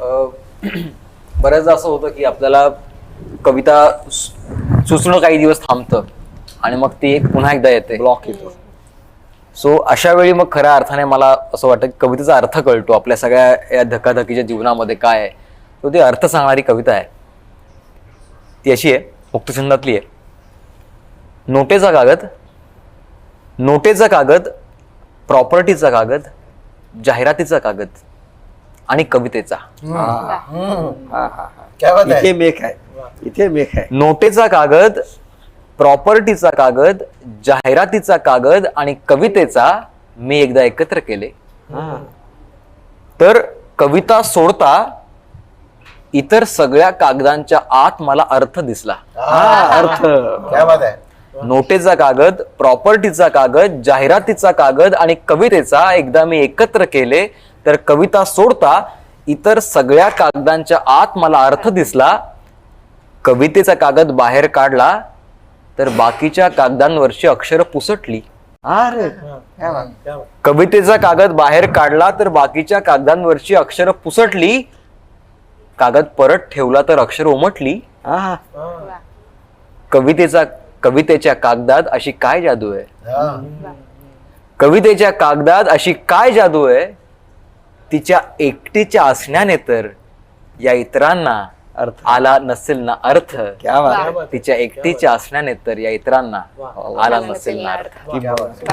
बऱ्याचदा असं होतं की आपल्याला कविता सुचणं काही दिवस थांबतं आणि मग ती पुन्हा एकदा येते, ब्लॉक येतो. सो अशा वेळी मग खऱ्या अर्थाने मला असं वाटतं की कवितेचा अर्थ कळतो. आपल्या सगळ्या या धकाधकीच्या जीवनामध्ये काय आहे तो ते अर्थ सांगणारी कविता आहे. ती अशी आहे, मुक्तछंदातली आहे. नोटेचा कागद, नोटेचा कागद, प्रॉपर्टीचा कागद, जाहिरातीचा कागद आणि कवितेचा. इथे मेक आहे, इथे मेक आहे. नोटेचा कागद, प्रॉपर्टीचा कागद, जाहिरातीचा कागद आणि कवितेचा मी एकदा एकत्र केले तर कविता सोडता इतर सगळ्या कागदांच्या आत मला अर्थ दिसला. अर्थ क्या बात आहे. नोटेचा कागद, प्रॉपर्टीचा कागद, जाहिरातीचा कागद आणि कवितेचा एकदा मी एकत्र केले तर कविता सोडता इतर सगळ्या कागदांच्या आत मला अर्थ दिसला. कवितेचा कागद बाहेर काढला तर बाकीच्या कागदांवरची अक्षरं पुसटली. अरे कवितेचा कागद बाहेर काढला तर बाकीच्या कागदांवरची अक्षरं पुसटली. कागद परत ठेवला तर अक्षर उमटली. कवितेच्या कागदात अशी काय जादू आहे. कवितेच्या कागदात अशी काय जादू आहे. तिच्या एकटीच्या असण्याने तर या इतरांना अर्थ आला नसेल ना अर्थ. क्या बात आहे. तिच्या एकटीच्या असण्याने तर या इतरांना आला नसेल ना अर्थ.